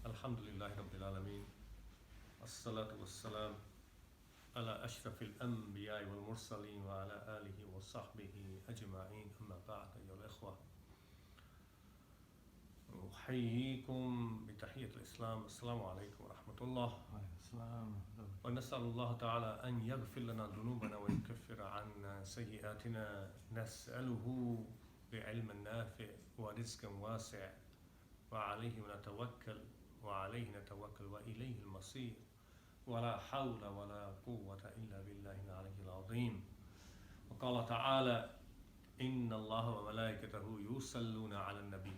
Alhamdulillahi Rabbil Alameen. As-salatu was-salam ala ashrafil anbiya'i wal mursaleen wa ala alihi wa sahbihi ajma'een. Amma ba'd, ayyuhal ikhwa. أحييكم بتحية الإسلام. السلام عليكم ورحمة الله. ونسأل الله تعالى أن يغفر لنا ذنوبنا ويكفر عنا سيئاتنا. نسأله بعلم نافع ورزق واسع وعليه نتوكل وإليه المصير ولا حول ولا قوة إلا بالله العلي العظيم. وقال تعالى إن الله وملائكته يصلون على النبي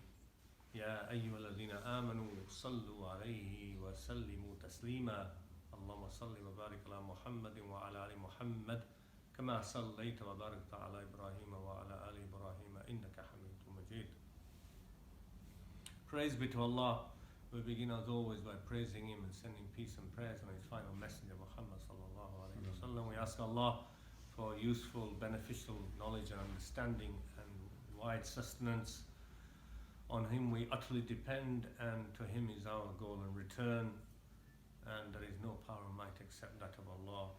يا أيها الذين آمنوا صلوا عليه وسلموا تسليما. اللهم صل وبارك على محمد وعلى آل محمد كما صليت وباركت على إبراهيم وعلى آل إبراهيم إنك حميد مجيد. Praise be to Allah. We begin as always by praising Him and sending peace and prayers on His final messenger Muhammad sallallahu alaihi wasallam. We ask Allah for useful, beneficial knowledge and understanding and wide sustenance. On Him we utterly depend, and to Him is our goal and return, and there is no power or might except that of Allah.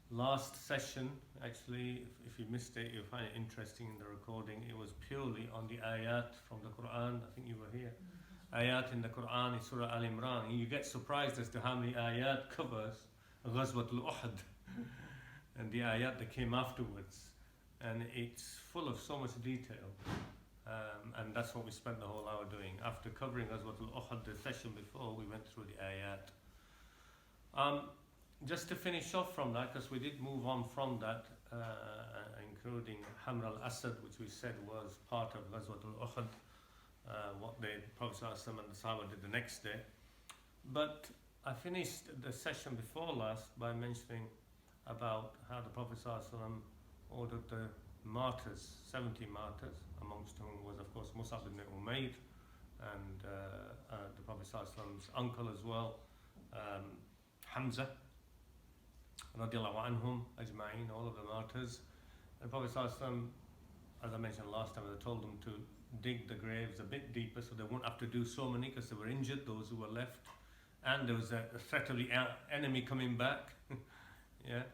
Last session, actually, if you missed it, you'll find it interesting in the recording. It was purely on the ayat from the Quran. I think you were here. Ayat in the Quran is Surah Al-Imran. And you get surprised as to how many ayat covers Ghazwa of Uhud and the ayat that came afterwards. And it's full of so much detail. And that's what we spent the whole hour doing. After covering Ghazwa of Uhud the session before, we went through the ayat. Just to finish off from that, because we did move on from that, including Hamr al-Asad, which we said was part of Ghazwa al-Uhud, what the Prophet ﷺ and the Sahaba did the next day. But I finished the session before last by mentioning about how the Prophet ﷺ ordered the martyrs, 70 martyrs, amongst whom was of course Mus'ab ibn Umayr and the Prophet ﷺ's uncle as well, Hamza radiallahu anhum ajma'in, all of the martyrs. And the Prophet ﷺ, as I mentioned last time, they told them to dig the graves a bit deeper so they won't have to do so many, because they were injured, those who were left, and there was a threat of the enemy coming back. Yeah,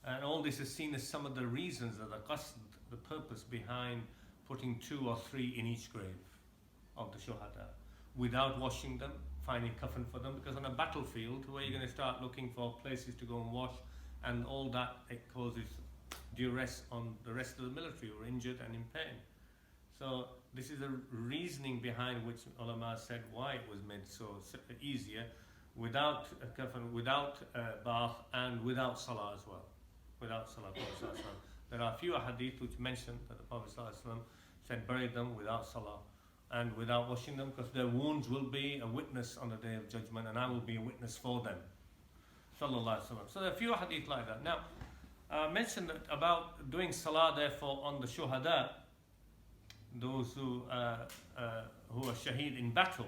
and all this is seen as some of the reasons, that the purpose behind putting 2 or 3 in each grave of the shuhada without washing them, finding coffin for them, because on a battlefield where you're going to start looking for places to go and wash and all that, it causes duress on the rest of the military who are injured and in pain. So this is the reasoning behind which ulama said why it was made so easier, without a coffin, without a bath, and without salah as well. Without salah. There are a few hadith which mention that the Prophet ﷺ said bury them without salah and without washing them, because their wounds will be a witness on the day of judgment, and I will be a witness for them. Sallallahu alaihi wasallam. So there are a few hadith like that. Now, I mentioned that about doing salah therefore on the shuhada, those who are shaheed in battle.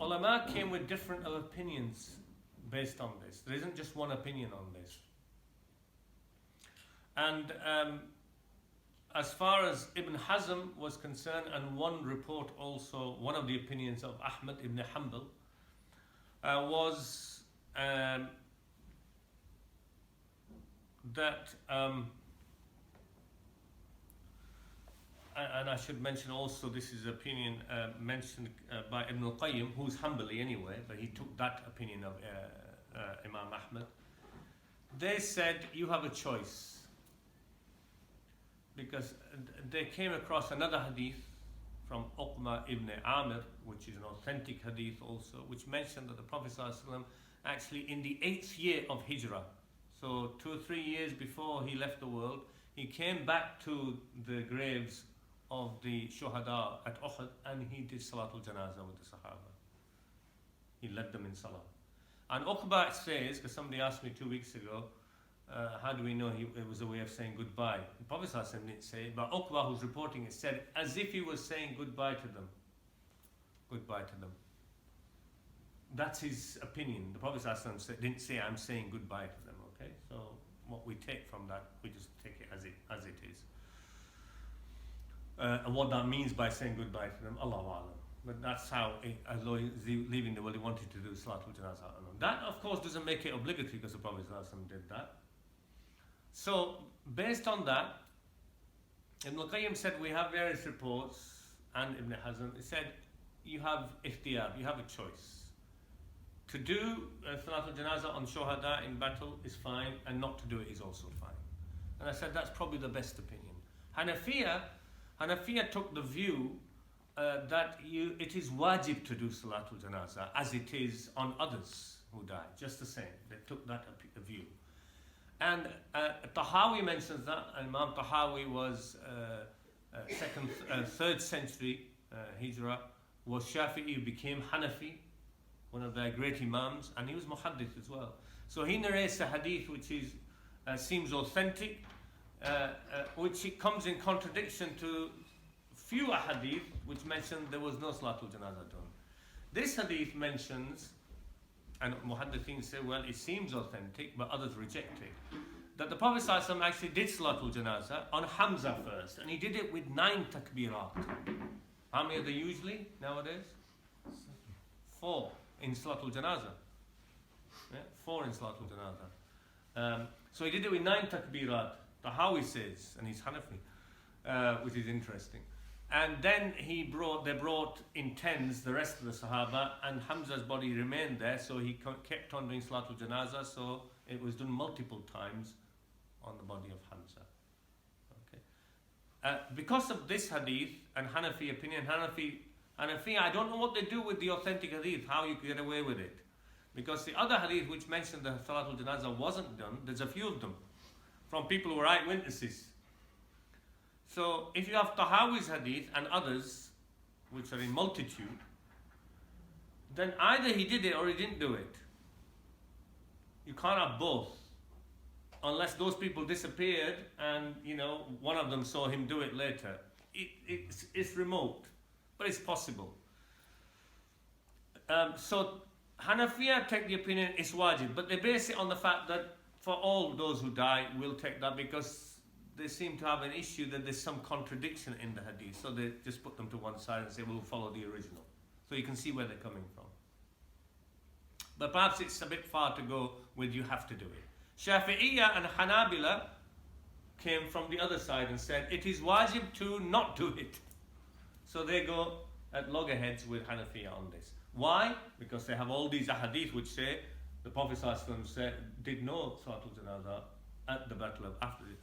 Ulama came with different opinions based on this. There isn't just one opinion on this. And as far as Ibn Hazm was concerned, and one report also, one of the opinions of Ahmed ibn Hanbal was that, and I should mention also, this is opinion mentioned by Ibn al-Qayyim, who's Hanbali anyway, but he took that opinion of Imam Ahmed. They said you have a choice, because they came across another hadith from Uqba ibn Amir, which is an authentic hadith also, which mentioned that the Prophet ﷺ actually in the 8th year of Hijrah, so 2 or 3 years before he left the world, he came back to the graves of the shuhada at Uhud, and he did Salatul Janazah with the Sahaba. He led them in Salah. And Uqba says, because somebody asked me 2 weeks ago, how do we know it was a way of saying goodbye? The Prophet ﷺ didn't say it, but Uqba, who's reporting it, said as if he was saying goodbye to them. Goodbye to them. That's his opinion. The Prophet ﷺ didn't say I'm saying goodbye to them. Okay, so what we take from that, we just take it as it is. And what that means by saying goodbye to them, Allahu A'lam. But that's how, although he's leaving the world, he wanted to do Salatul Janazah. That, of course, doesn't make it obligatory because the Prophet ﷺ did that. So, based on that, Ibn al-Qayyim said we have various reports, and Ibn Hazm, he said you have ikhtiyar, you have a choice. To do Salatul Janazah on Shuhada in battle is fine, and not to do it is also fine. And I said that's probably the best opinion. Hanafiya took the view that it is wajib to do Salatul Janazah as it is on others who die, just the same. They took that view. And Tahawi mentions that. Imam Tahawi was 3rd century Hijrah, was Shafi'i, became Hanafi, one of their great Imams, and he was Muhadith as well. So he narrates a hadith which is seems authentic, which it comes in contradiction to few hadith which mention there was no Salatul Janazah done. This hadith mentions, and Muhaddithin say, well, it seems authentic, but others reject it, that the Prophet ﷺ actually did Salatul Janazah on Hamza first, and he did it with 9 takbirat. How many are there usually nowadays? 4 in Salatul Janazah. Yeah, 4 in Salatul Janazah. So he did it with 9 takbirat. Tahawi says, and he's Hanafi, which is interesting. And then they brought in 10s the rest of the Sahaba, and Hamza's body remained there, so he kept on doing Salatul Janazah, so it was done multiple times on the body of Hamza. Okay. Because of this hadith and Hanafi opinion, Hanafi, I don't know what they do with the authentic hadith, how you get away with it. Because the other hadith which mentioned the Salatul Janazah wasn't done, there's a few of them, from people who were eyewitnesses. So if you have Tahawi's hadith and others, which are in multitude, then either he did it or he didn't do it. You can't have both, unless those people disappeared and one of them saw him do it later. It's remote, but it's possible. So Hanafiya take the opinion it's wajib, but they base it on the fact that for all those who die, we'll take that because they seem to have an issue that there's some contradiction in the hadith. So they just put them to one side and say, we'll follow the original. So you can see where they're coming from. But perhaps it's a bit far to go with you have to do it. Shafi'iyya and Hanabila came from the other side and said, it is wajib to not do it. So they go at loggerheads with Hanafiya on this. Why? Because they have all these ahadith which say, the Prophet ﷺ did no Salatul Janazah at the battle of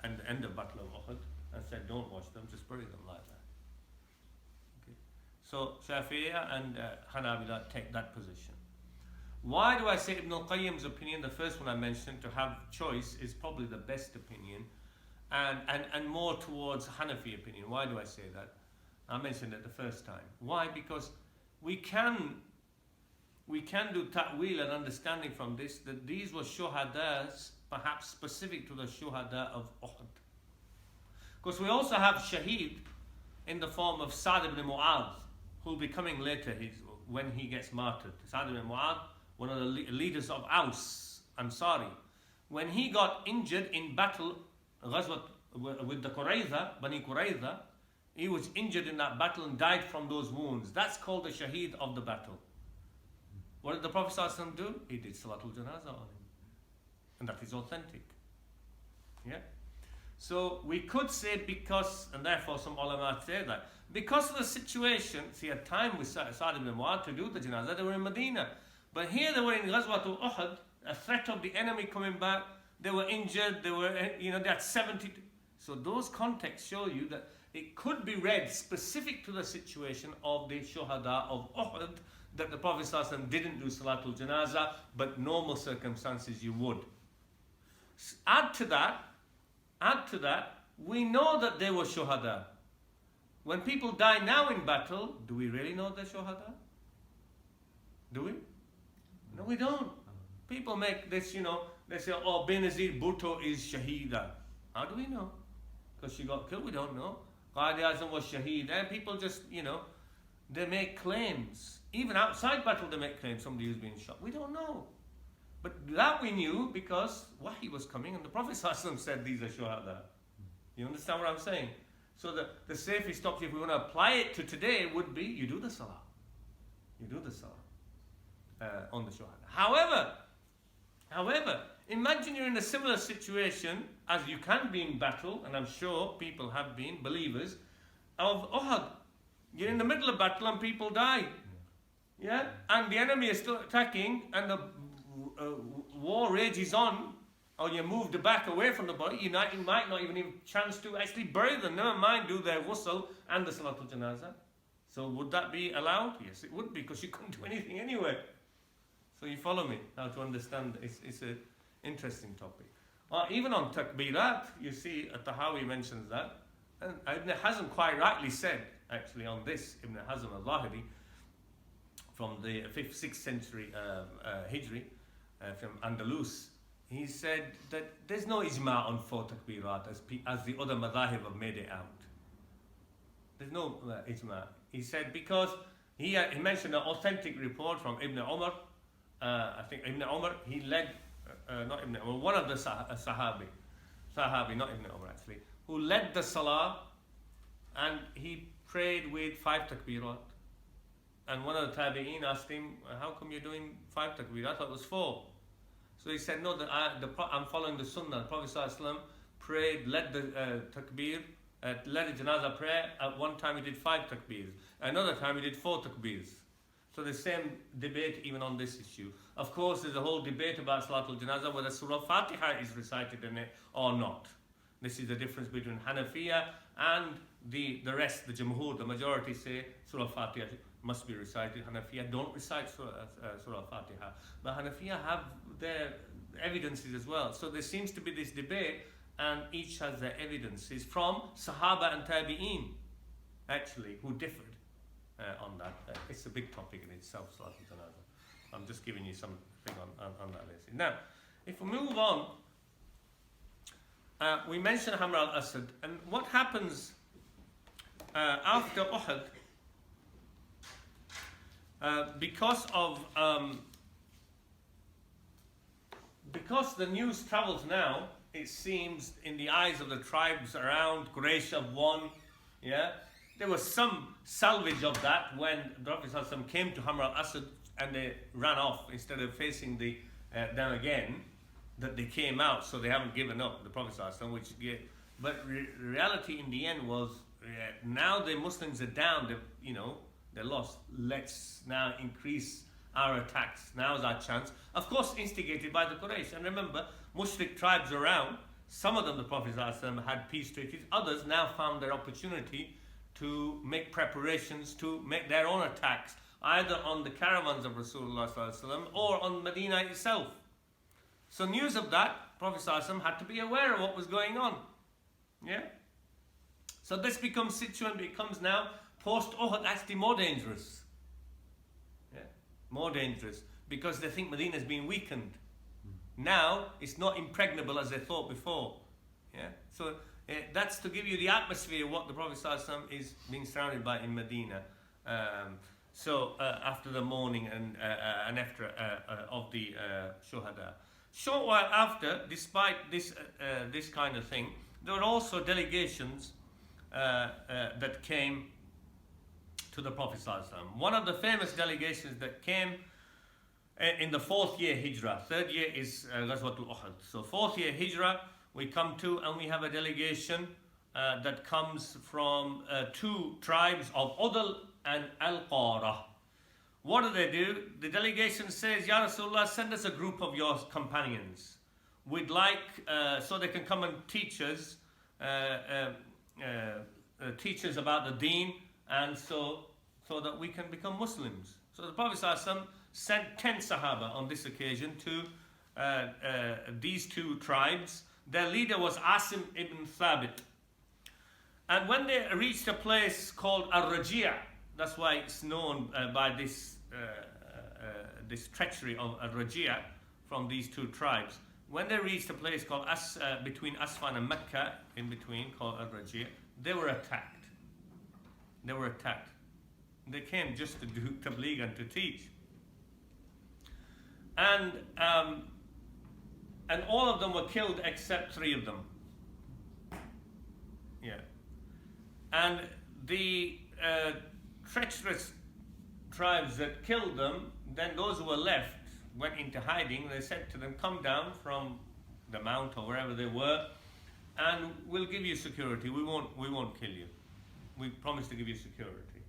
and the end of Battle of Uhud, and said, don't watch them, just bury them like that. Okay. So Shafi'iyya and Hanabila take that position. Why do I say Ibn al-Qayyim's opinion, the first one I mentioned, to have choice, is probably the best opinion, and more towards Hanafi opinion? Why do I say that? I mentioned it the first time. Why? Because we can do ta'wil and understanding from this that these were shuhadas, perhaps specific to the shuhada of Uhud. Because we also have shaheed in the form of Sa'd ibn Mu'adh, who will be coming later when he gets martyred. Sa'd ibn Mu'adh, one of the leaders of Aus, Ansari. When he got injured in battle, Ghazwa with the Qurayza, Bani Qurayza, he was injured in that battle and died from those wounds. That's called the shaheed of the battle. What did the Prophet ﷺ do? He did Salatul Janazah on him. And that is authentic. Yeah? So we could say because, and therefore some ulama say that, because of the situation, see, a time with Sa'd ibn Mu'adh to do the Janazah, they were in Medina. But here they were in Ghazwa to Uhud, a threat of the enemy coming back, they were injured, they had 70. So those contexts show you that it could be read specific to the situation of the shuhada of Uhud, that the Prophet ﷺ didn't do Salatul Janazah, but normal circumstances you would. Add to that, we know that they were shuhada. When people die now in battle, do we really know they're shuhada? Do we? No, we don't. People make this, they say, oh, Benazir Bhutto is shahida. How do we know? Because she got killed, we don't know. Qaid Azam was shaheed. And people just, they make claims. Even outside battle they make claims, somebody who's been shot. We don't know. But that we knew because Wahi was coming and the Prophet ﷺ said these are shuhada. You understand what I'm saying? So the safest option, if we want to apply it to today, would be you do the salah. You do the salah on the shuhada. However, imagine you're in a similar situation as you can be in battle, and I'm sure people have been, believers, of Uhud. You're in the middle of battle and people die. Yeah? And the enemy is still attacking and the war rages on, or you moved back away from the body, you might not even have a chance to actually bury them, never mind do their ghusl and the Salatul Janazah. So would that be allowed? Yes, it would, because you couldn't do anything anyway. So you follow me, how to understand, it's an interesting topic. Even on takbirat, you see, Tahawi mentions that, and Ibn Hazm quite rightly said, actually on this, Ibn Hazm al-Zahiri, from the 5th, 6th century Hijri, from Andalus, he said that there's no ijma on 4 takbirat as the other madhahib have made it out. There's no ijma. He said because he mentioned an authentic report from Ibn Umar. I think Ibn Umar, he led, not Ibn Umar, one of the Sahabi, not Ibn Umar actually, who led the salah, and he prayed with 5 takbirat. And one of the tabi'een asked him, how come you're doing 5 takbir? I thought it was 4. So he said, no, I'm following the sunnah. The Prophet ﷺ prayed, led the takbir, led the janazah prayer. At one time he did 5 takbirs. Another time he did 4 takbirs. So the same debate even on this issue. Of course, there's a whole debate about Salatul Janazah, whether Surah Fatiha is recited in it or not. This is the difference between Hanafiya and the rest, the Jumhur, the majority say Surah Fatiha must be recited. Hanafiya don't recite Surah Fatiha. But Hanafiya have their evidences as well. So there seems to be this debate, and each has their evidences from Sahaba and Tabi'een, actually, who differed on that. It's a big topic in itself, Salatul Janazah. I'm just giving you something on that list. Now, if we move on, we mentioned Hamra al-Asad, and what happens after Uhud, because the news travels now, it seems, in the eyes of the tribes around, Quraysh have won, yeah? There was some salvage of that when the Prophet ﷺ came to Hamra al-Asad and they ran off instead of facing them again, that they came out, so they haven't given up, the Prophet ﷺ, but reality in the end was, now the Muslims are down, they're lost. Let's now increase our attacks. Now's our chance. Of course, instigated by the Quraysh. And remember, Mushrik tribes around, some of them the Prophet ﷺ had peace treaties, others now found their opportunity to make preparations to make their own attacks, either on the caravans of Rasulullah ﷺ or on Medina itself. So news of that, Prophet ﷺ had to be aware of what was going on. Yeah? So this becomes now post-Uhud actually more dangerous. Yeah? More dangerous, because they think Medina has been weakened. Now it's not impregnable as they thought before. Yeah? So that's to give you the atmosphere of what the Prophet ﷺ is being surrounded by in Medina. After the mourning and after of the Shuhada. Short while after, despite this kind of thing, there were also delegations that came to the Prophet ﷺ. One of the famous delegations that came in the 4th year Hijrah. 3rd year is Ghazwatul Uhud. So 4th year Hijrah we come to, and we have a delegation that comes from 2 tribes of Udal and Al-Qara. What do? The delegation says, Ya Rasulullah, send us a group of your companions. We'd like, so they can come and teach us about the deen, and so that we can become Muslims. So the Prophet ﷺ sent 10 Sahaba on this occasion to these 2 tribes. Their leader was Asim ibn Thabit. And when they reached a place called Ar-Raji', that's why it's known by this treachery of Ar-Raji' from these 2 tribes. When they reached a place called between Asfan and Mecca, in between, called Ar-Raji', they were attacked. They came just to do tabligh and to teach. And all of them were killed except 3 of them. Yeah. And the treacherous tribes that killed them, then those who were left went into hiding. They said to them, come down from the mount or wherever they were, and we'll give you security. We won't kill you. We promise to give you security.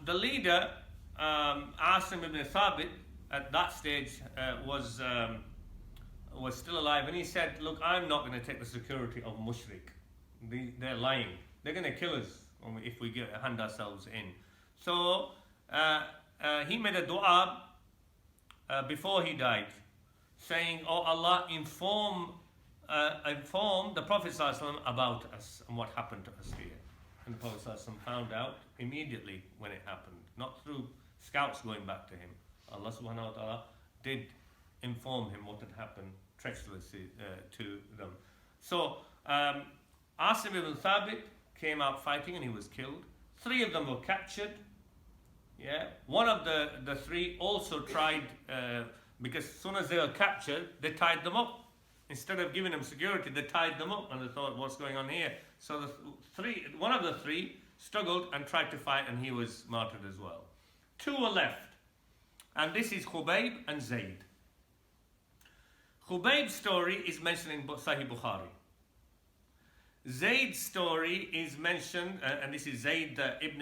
The leader, Asim ibn Thabit, at that stage was still alive, and he said, look, I'm not going to take the security of mushrik. They're lying. They're going to kill us if we hand ourselves in. So he made a dua before he died, saying, oh Allah, inform the Prophet ﷺ about us and what happened to us here. And the Prophet ﷺ found out immediately when it happened, not through scouts going back to him. Allah subhanahu wa ta'ala did inform him what had happened treacherously to them. So Asim ibn Thabit came out fighting and he was killed. 3 of them were captured. Yeah, one of the 3 also tried, because as soon as they were captured, they tied them up. Instead of giving them security, they tied them up, and they thought, what's going on here? So one of the 3 struggled and tried to fight, and he was martyred as well. 2 were left, and this is Hubayb and Zayd. Hubayb's story is mentioned in Sahih Bukhari. Zayd's story is mentioned, and this is Zayd ibn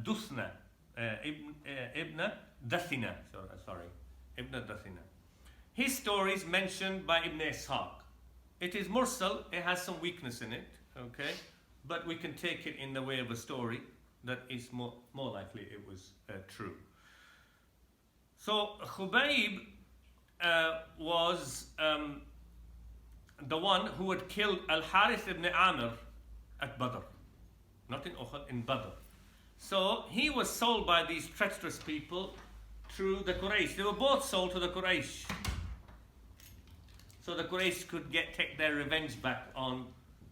Dusna, ibn Dathina. Ibn Dathina. His story is mentioned by Ibn Ishaq. It is mursal, it has some weakness in it, okay? But we can take it in the way of a story that is more likely it was true. So Hubayb was the one who had killed Al-Harith ibn Amir at Badr. Not in Uhud, in Badr. So he was sold by these treacherous people through the Quraysh. They were both sold to the Quraysh. So the Quraysh could take their revenge back on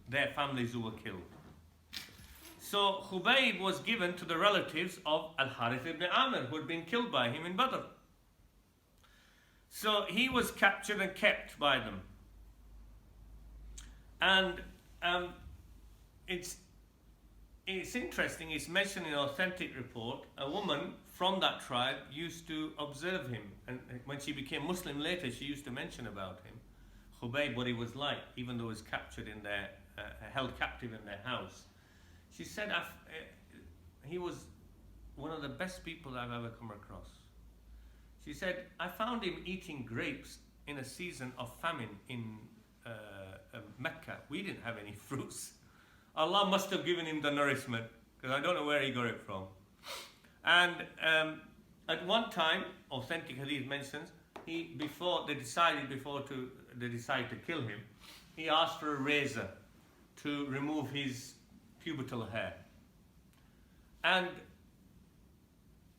their families who were killed. So Hubayb was given to the relatives of Al-Harith ibn Amir, who had been killed by him in Badr. So he was captured and kept by them. And it's interesting, it's mentioned in an authentic report, a woman from that tribe used to observe him, and when she became Muslim later, she used to mention about him, Hubayb, what he was like, even though he was captured in their, held captive in their house. She said, he was one of the best people I've ever come across. She said, I found him eating grapes in a season of famine in Mecca. We didn't have any fruits. Allah must have given him the nourishment, because I don't know where he got it from. And at one time, authentic hadith mentions, before they decided to kill him, he asked for a razor to remove his pubital hair. And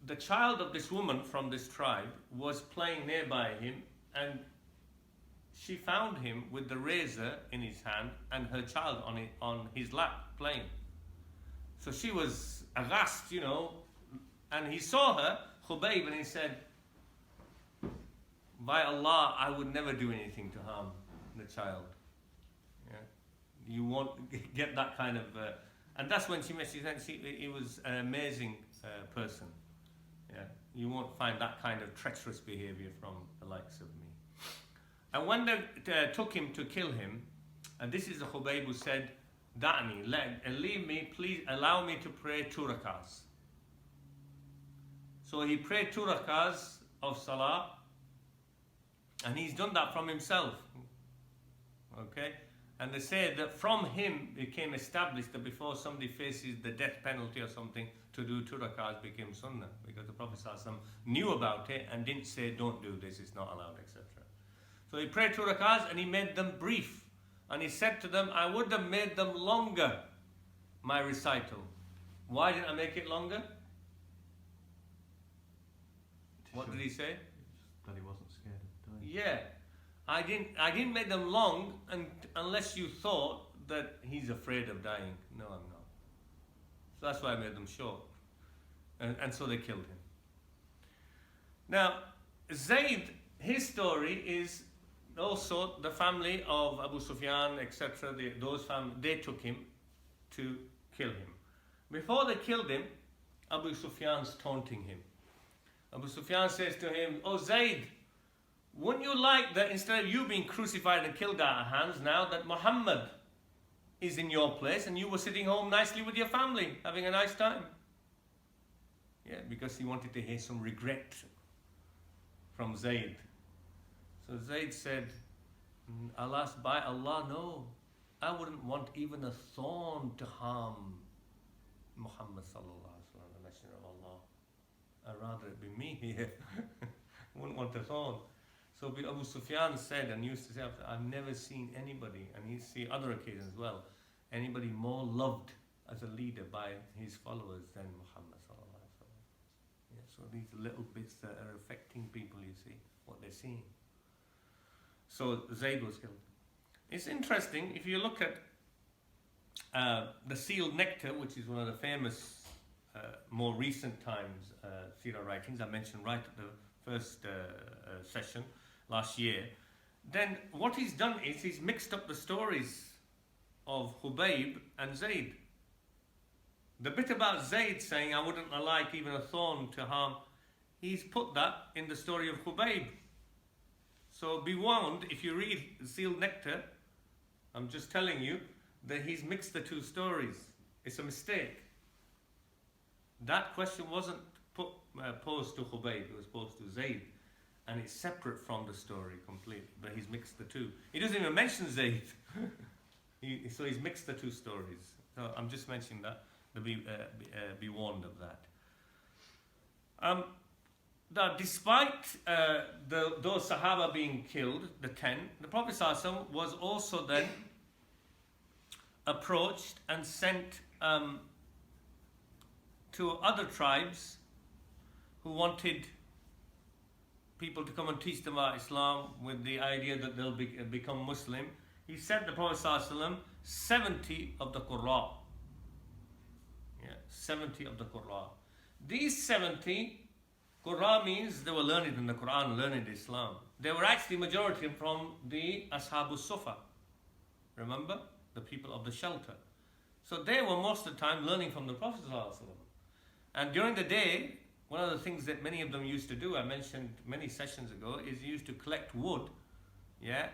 the child of this woman from this tribe was playing nearby him, and she found him with the razor in his hand and her child on his lap playing. So she was aghast, and he saw her, Hubayb, and he said, by Allah, I would never do anything to harm the child. Yeah? You won't get that kind of... and that's when she said he was an amazing person. Yeah? You won't find that kind of treacherous behavior from the likes of me. And when they took him to kill him, and this is the Hubayb who said, Da'ni, leave me, please allow me to pray 2 rakahs. So he prayed 2 rakahs of salah, and he's done that from himself. Okay? And they say that from him became established that before somebody faces the death penalty or something, to do 2 rakahs became sunnah, because the Prophet ﷺ knew about it and didn't say, don't do this, it's not allowed, etc. So he prayed 2 rakahs and he made them brief. And he said to them, I would have made them longer, my recital. Why didn't I make it longer? What did he say? That he wasn't scared of dying. Yeah. I didn't make them long unless you thought that he's afraid of dying. No, I'm not. So that's why I made them short. And so they killed him. Now, Zayd, his story is also the family of Abu Sufyan, etc. They took him to kill him. Before they killed him, Abu Sufyan's taunting him. Abu Sufyan says to him, "Oh Zayd, wouldn't you like that instead of you being crucified and killed at our hands, now that Muhammad is in your place and you were sitting home nicely with your family, having a nice time?" Yeah, because he wanted to hear some regret from Zayd. So Zayd said, "Alas, by Allah, no. I wouldn't want even a thorn to harm Muhammad sallallahu alaihi wasallam, the Messenger of Allah. I'd rather it be me here." Wouldn't want a thorn. So Abu Sufyan said, and used to say, "I've never seen anybody," and you see other occasions as well, anybody more loved as a leader by his followers than Muhammad sallallahu alaihi wasallam. Yeah, so these little bits that are affecting people, you see, what they're seeing. So Zayd was killed. It's interesting, if you look at the sealed nectar, which is one of the famous, more recent times seerah writings, I mentioned right at the first session last year, then what he's done is he's mixed up the stories of Hubayb and Zayd. The bit about Zayd saying, "I wouldn't like even a thorn to harm," he's put that in the story of Hubayb. So be warned, if you read Sealed Nectar, I'm just telling you that he's mixed the two stories. It's a mistake. That question wasn't posed to Hubayb, it was posed to Zayd. And it's separate from the story completely, but he's mixed the two. He doesn't even mention Zayd. So he's mixed the two stories. So I'm just mentioning that, to be warned of that. That despite those Sahaba being killed, the 10, the Prophet ﷺ was also then approached and sent to other tribes who wanted people to come and teach them about Islam with the idea that they'll become Muslim. He sent the Prophet ﷺ 70 of the Qur'an. Yeah, 70 of the Qur'an. These 70 Qur'an means they were learned in the Qur'an, learned Islam. They were actually majority from the Ashabul Sufa. Remember? The people of the shelter. So they were most of the time learning from the Prophet ﷺ. And during the day, one of the things that many of them used to do, I mentioned many sessions ago, is used to collect wood. Yeah?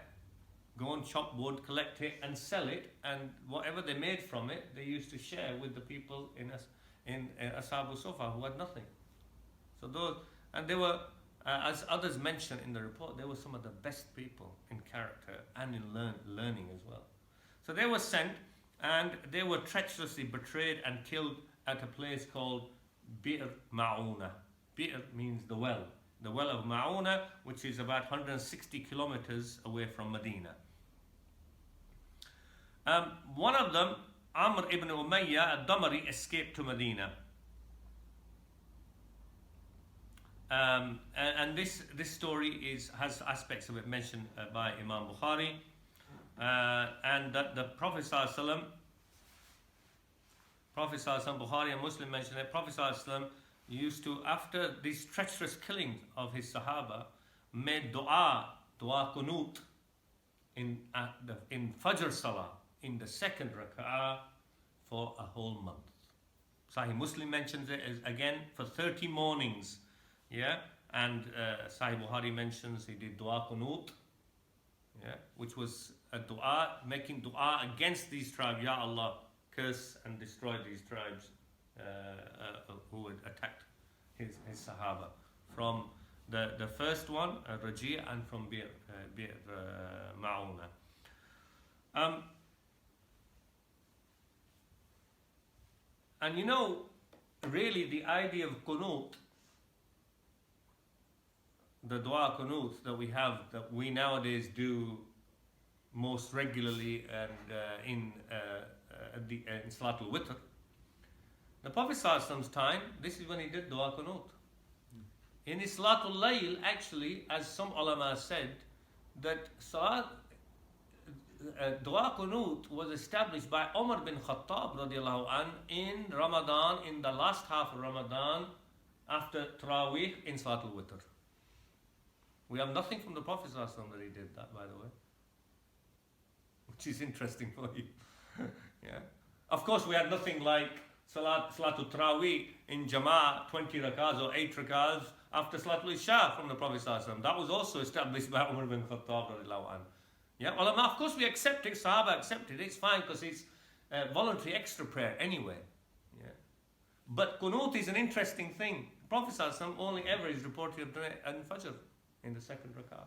Go and chop wood, collect it and sell it, and whatever they made from it, they used to share with the people in Ashabul Sufa who had nothing. So those, and they were, as others mentioned in the report, they were some of the best people in character and in learning as well. So they were sent, and they were treacherously betrayed and killed at a place called Bi'r Ma'una. Bi'r means the well of Ma'una, which is about 160 kilometers away from Medina. One of them, Amr ibn Umayyah al-Damari, escaped to Medina. And this story has aspects of it mentioned by Imam Bukhari, and that the Prophet ﷺ, Bukhari and Muslim mention that Prophet ﷺ used to, after these treacherous killings of his Sahaba, made dua qunut in Fajr Salah, in the second rak'ah, for a whole month. Sahih Muslim mentions it as, again, for 30 mornings. Yeah, and Sahih Bukhari mentions he did dua qunut, yeah, which was a dua, making dua against these tribes. Ya Allah, curse and destroy these tribes who had attacked his Sahaba. From the first one, Raji', and from Bi'r Ma'una. And you know, really the idea of qunut, the dua qunut that we have, that we nowadays do most regularly and in Salatul Witr. The Prophet ﷺ's time, this is when he did dua qunut. In his Salatul Layl, actually, as some ulama said, that dua qunut was established by Umar bin Khattab radiallahu anh in Ramadan, in the last half of Ramadan, after Taraweeh in Salatul Witr. We have nothing from the Prophet ﷺ that he did that, by the way, which is interesting for you. Yeah. Of course, we had nothing like Salatul Tarawih in Jama'ah, 20 rakahs or 8 rakahs after Salatul Isha from the Prophet ﷺ. That was also established by Umar bin Khattab. Yeah, well, of course we accept it, Sahaba accepted it, it's fine because it's voluntary extra prayer anyway. Yeah. But Qunut is an interesting thing. The Prophet ﷺ only ever is reported to it in Fajr, in the second rakah.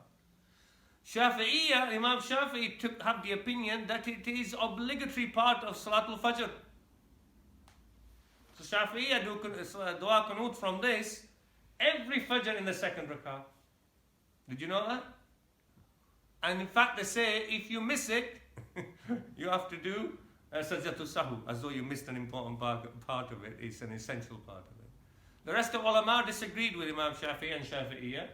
Shafi'iyya, Imam Shafi'i had the opinion that it is obligatory part of Salatul Fajr. So Shafi'iyya do dua Qunut from this every Fajr in the second rakah. Did you know that? And in fact they say if you miss it, you have to do Sajdatul Sahu, as though you missed an important part of it. It's an essential part of it. The rest of ulama disagreed with Imam Shafi'i and Shafi'iyya.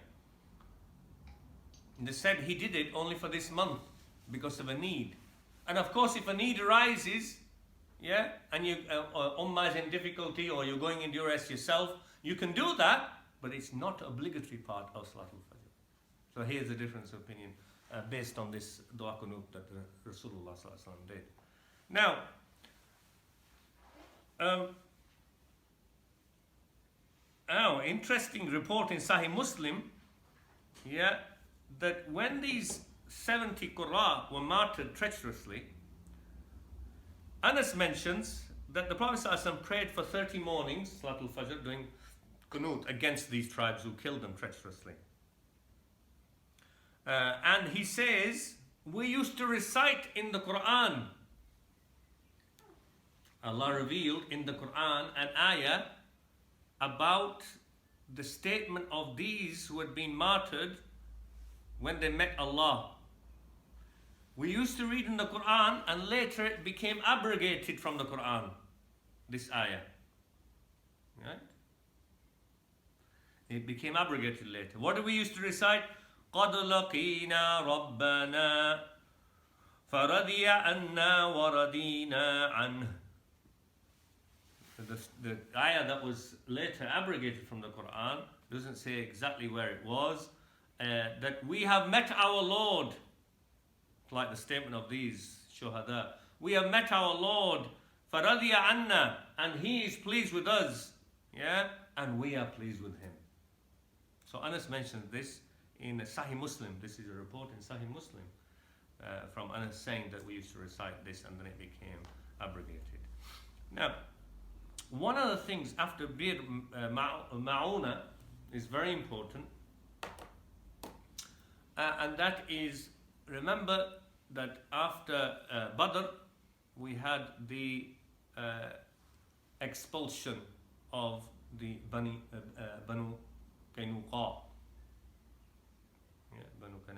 They said he did it only for this month because of a need. And of course if a need arises, yeah, and you ummah is in difficulty or you're going in duress yourself, you can do that, but it's not obligatory part of Salatul Fajr. So here's the difference of opinion based on this dua qunut that Rasulullah did. Now, interesting report in Sahih Muslim, yeah, that when these 70 Qurra were martyred treacherously, Anas mentions that the Prophet ﷺ prayed for 30 mornings, Salatul Fajr, doing qunut against these tribes who killed them treacherously. And he says, we used to recite in the Qur'an, Allah revealed in the Qur'an an ayah about the statement of these who had been martyred when they met Allah. We used to read in the Qur'an and later it became abrogated from the Qur'an, this ayah. Right? It became abrogated later. What do we used to recite? قَدْ لَقِينَا رَبَّنَا فَرَضِيَ عَنَّا وَرَضِينَا عَنْهُ. The ayah that was later abrogated from the Qur'an doesn't say exactly where it was. That we have met our Lord, like the statement of these shuhada. We have met our Lord, فَرَضِيَ عَنَّا, and He is pleased with us, yeah, and we are pleased with Him. So Anas mentioned this in Sahih Muslim. This is a report in Sahih Muslim from Anas saying that we used to recite this and then it became abrogated. Now, one of the things after Bir Ma'una is very important, and that is, remember that after Badr we had the expulsion of the Banu Qaynuqa.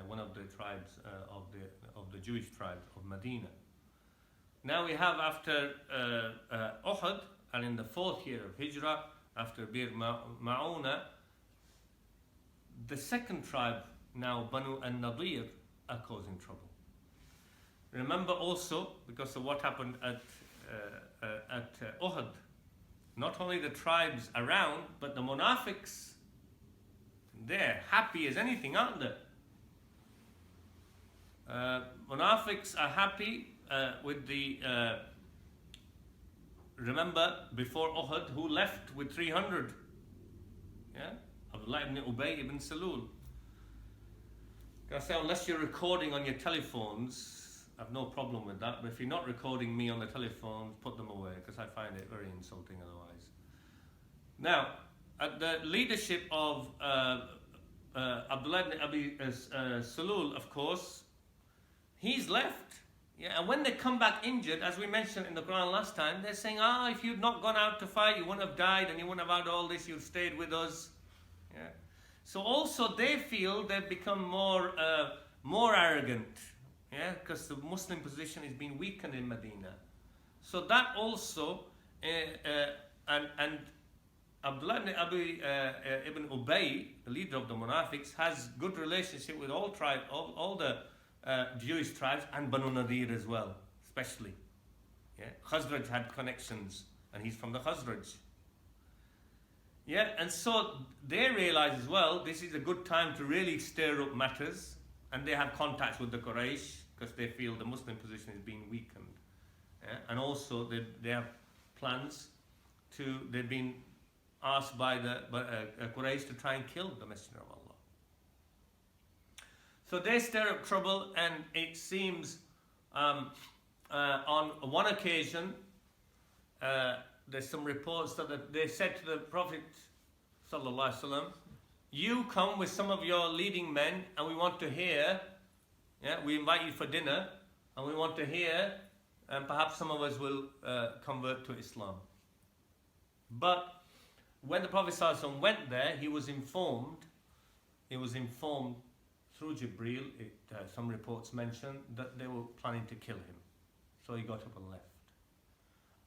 One of the tribes of the Jewish tribes of Medina. Now we have after Uhud, and in the 4th year of Hijrah, after Bir Ma'una, the second tribe, now Banu Nadir, are causing trouble. Remember also, because of what happened at Uhud, not only the tribes around, but the Munafiqs, they're happy as anything, aren't they? Munafiqs are happy with the remember before Uhud who left with 300, yeah, Abdullah ibn Hubayb and Salul. I say, unless you're recording on your telephones, I've no problem with that, but if you're not recording me on the telephone, put them away, because I find it very insulting otherwise. Now, at the leadership of Abdullah ibn Abi Salul, of course, he's left. Yeah, and when they come back injured, as we mentioned in the Quran last time, they're saying, if you'd not gone out to fight, you wouldn't have died and you wouldn't have had all this, you'd stayed with us. Yeah. So also they feel they've become more arrogant, yeah, because the Muslim position is being weakened in Medina. So that also, and Abdullah ibn Ubay, the leader of the Munafiqs, has good relationship with all the Jewish tribes and Banu Nadir as well, especially. Yeah, Khazraj had connections, and he's from the Khazraj. Yeah, and so they realize as well this is a good time to really stir up matters, and they have contacts with the Quraysh because they feel the Muslim position is being weakened. Yeah? And also they have plans they've been asked by the Quraysh to try and kill the Messenger of Allah. So they stir up trouble, and it seems on one occasion, there's some reports that they said to the Prophet Sallallahu Alaihi Wasallam, you come with some of your leading men and we want to hear, we invite you for dinner and we want to hear, and perhaps some of us will convert to Islam. But when the Prophet Sallallahu Alaihi Wasallam went there, he was informed through Jibreel, some reports mention that they were planning to kill him. So he got up and left.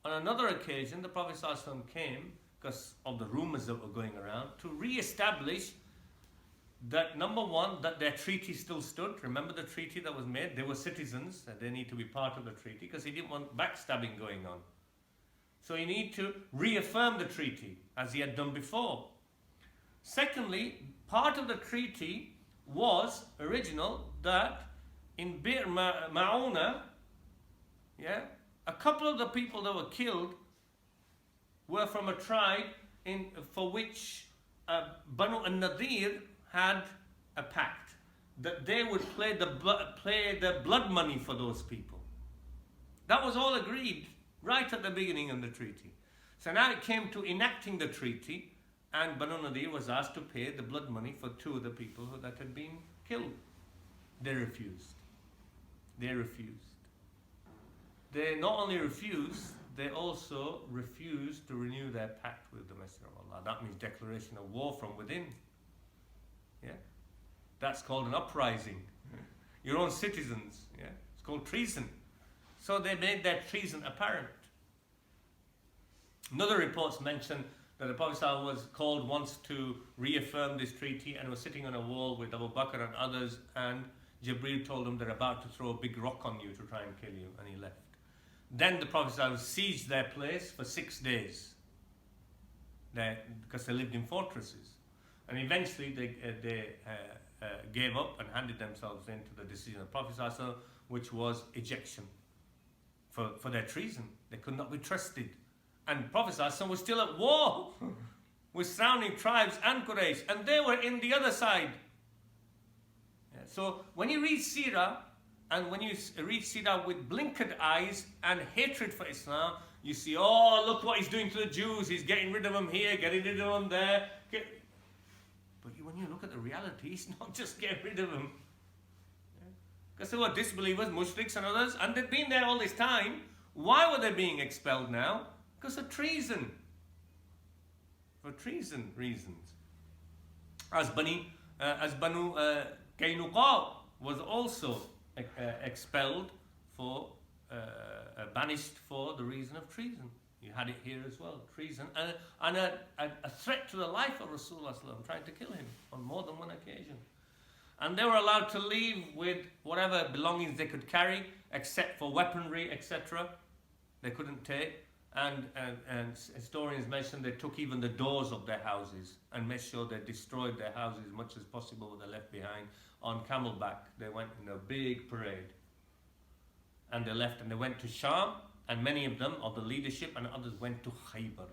On another occasion, the Prophet ﷺ came, because of the rumors that were going around, to re-establish that, number one, that their treaty still stood. Remember the treaty that was made? They were citizens, and they need to be part of the treaty, because he didn't want backstabbing going on. So he needed to reaffirm the treaty, as he had done before. Secondly, part of the treaty was original that in Bir Ma'una, a couple of the people that were killed were from a tribe for which Banu Nadir had a pact that they would play the blood money for those people. That was all agreed right at the beginning of the treaty. So now it came to enacting the treaty, and Banu Nadir was asked to pay the blood money for two of the people that had been killed. They refused. They not only refused, they also refused to renew their pact with the Messenger of Allah. That means declaration of war from within. That's called an uprising. Your own citizens. It's called treason. So they made their treason apparent. Another reports mention that the Prophet ﷺ was called once to reaffirm this treaty, and was sitting on a wall with Abu Bakr and others, and Jibreel told him they're about to throw a big rock on you to try and kill you, and he left. Then the Prophet ﷺ sieged their place for 6 days, because they lived in fortresses, and eventually they gave up and handed themselves into the decision of the Prophet ﷺ, which was ejection for their treason. They could not be trusted. And Prophet ﷺ was still at war with surrounding tribes and Quraysh, and they were in the other side. So when you read Seerah, and when you read Seerah with blinkered eyes and hatred for Islam, you see, oh, look what he's doing to the Jews, he's getting rid of them here, getting rid of them there. But when you look at the reality, he's not just getting rid of them. Because they were disbelievers, mushriks and others, and they'd been there all this time. Why were they being expelled now? Because of treason. For treason reasons. As Banu Qaynuqa was also expelled banished for the reason of treason. You had it here as well, treason, and a threat to the life of Rasulullah ﷺ, trying to kill him on more than one occasion. And they were allowed to leave with whatever belongings they could carry, except for weaponry, etc. They couldn't take. And historians mention they took even the doors of their houses and made sure they destroyed their houses as much as possible what they left behind. On camelback, they went in a big parade. And they left, and they went to Sham, and many of them, of the leadership, and others went to Khaybar.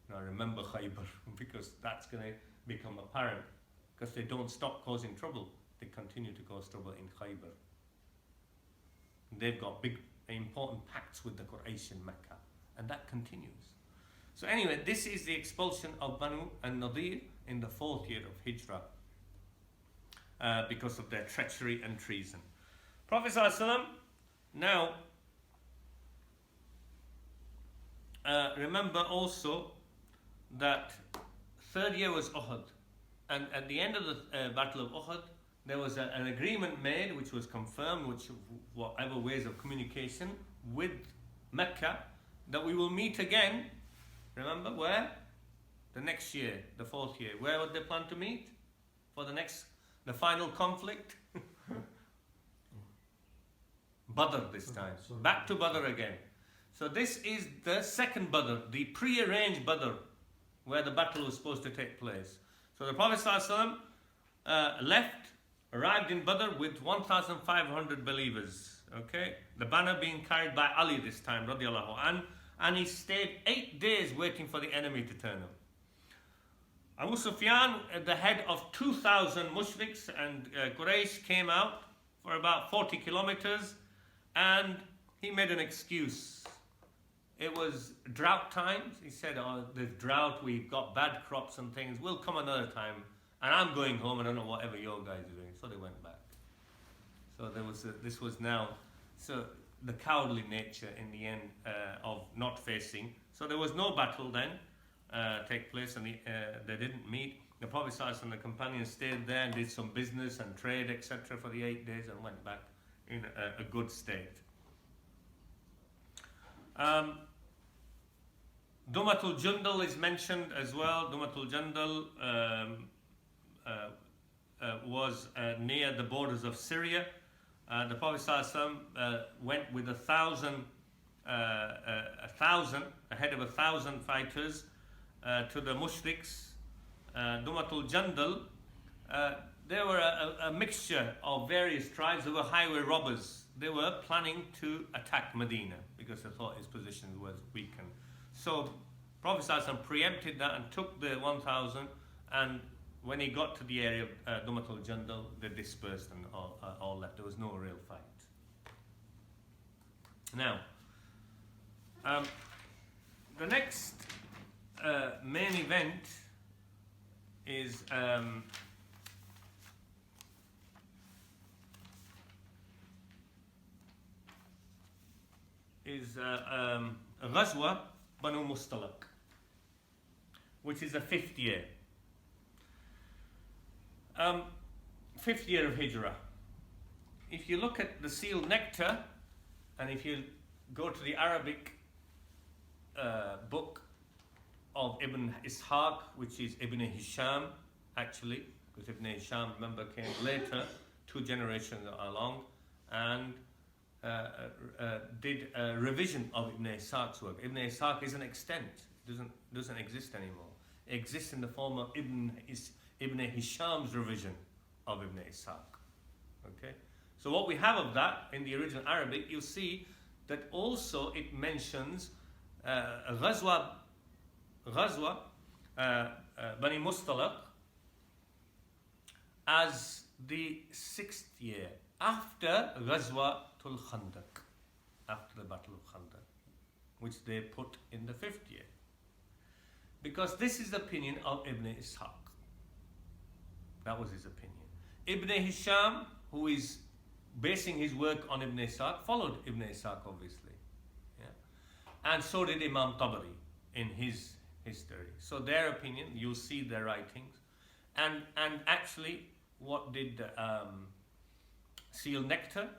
Now remember Khaybar, because that's going to become apparent. Because they don't stop causing trouble. They continue to cause trouble in Khaybar. They've got big, important pacts with the Quraysh in Mecca. And that continues. So anyway, this is the expulsion of Banu Nadir in the 4th year of Hijrah. Because of their treachery and treason. Prophet ﷺ, now, remember also that 3rd year was Uhud. And at the end of the Battle of Uhud, there was an agreement made, which was confirmed, which whatever ways of communication with Mecca, that we will meet again. Remember where? The next year, the 4th year. Where would they plan to meet for the final conflict? Badr this time. Back to Badr again. So this is the second Badr, the pre-arranged Badr, where the battle was supposed to take place. So the Prophet ﷺ arrived in Badr with 1,500 believers. Okay, the banner being carried by Ali this time, radiallahu an, and he stayed 8 days waiting for the enemy to turn up. Abu Sufyan, the head of 2,000 mushriks and Quraysh, came out for about 40 kilometers, and he made an excuse. It was drought times. He said, oh, there's drought, we've got bad crops and things, we'll come another time, and I'm going home, I don't know whatever your guys are doing. So they went back. So this was now, so the cowardly nature in the end of not facing. So there was no battle then take place, and they didn't meet. The Prophet ﷺ and the companions stayed there and did some business and trade, etc. for the 8 days, and went back in a good state. Dumatul Jundal is mentioned as well. Dumatul Jundal was near the borders of Syria. The Prophet ﷺ went with 1,000, ahead of 1,000 fighters to the mushriks. Dumatul Jundal, they were a mixture of various tribes. They were highway robbers. They were planning to attack Medina because they thought his position was weakened. So Prophet ﷺ preempted that and took the 1,000, and when he got to the area of Dumatul Jundal, they dispersed and all left. There was no real fight. Now, the next main event is Ghazwa Bani Mustalaq, which is the 5th year. 5th year of Hijrah. If you look at the sealed nectar, and if you go to the Arabic book of Ibn Ishaq, which is Ibn Hisham, actually, because Ibn Hisham, remember, came later, 2 generations along, and did a revision of Ibn Ishaq's work. Ibn Ishaq is an extent, doesn't exist anymore. It exists in the form of Ibn Hisham's revision of Ibn Ishaq. Okay? So what we have of that in the original Arabic, you'll see that also it mentions Ghazwa Bani Mustalaq as the 6th year, after Ghazwatul Khandaq, after the Battle of Khandaq, which they put in the 5th year. Because this is the opinion of Ibn Ishaq. That was his opinion. Ibn Hisham, who is basing his work on Ibn Ishaq, followed Ibn Ishaq, obviously. Yeah? And so did Imam Tabari in his history. So their opinion, you'll see their writings. And actually, what did Seal Nectar,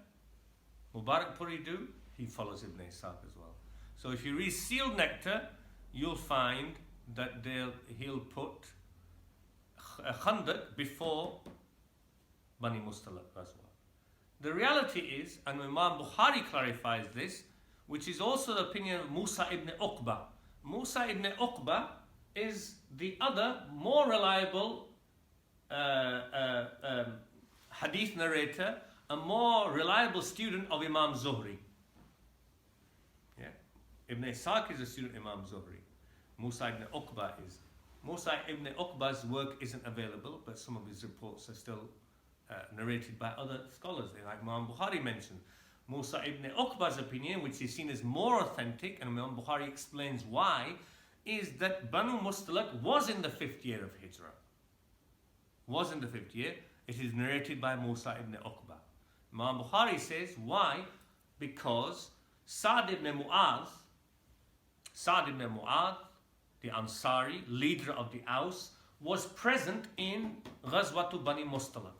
Mubarak Puri do? He follows Ibn Ishaq as well. So if you read Seal Nectar, you'll find that he'll put Khandaq before Bani Mustalaq Ghazwa. The reality is, and Imam Bukhari clarifies this, which is also the opinion of Musa ibn Uqba. Musa ibn Uqba is the other more reliable hadith narrator, a more reliable student of Imam Zuhri. Yeah? Ibn Ishaq is a student of Imam Zuhri. Musa ibn Uqba is. Musa ibn Uqba's work isn't available, but some of his reports are still narrated by other scholars, like Imam Bukhari mentioned. Musa ibn Uqba's opinion, which is seen as more authentic, and Imam Bukhari explains why, is that Banu Mustalaq was in the 5th year of Hijrah. Was in the 5th year. It is narrated by Musa ibn Uqba. Imam Bukhari says, why? Because Sa'd ibn Mu'adh, the Ansari, leader of the Aus, was present in Ghazwatu Bani Mustalaq.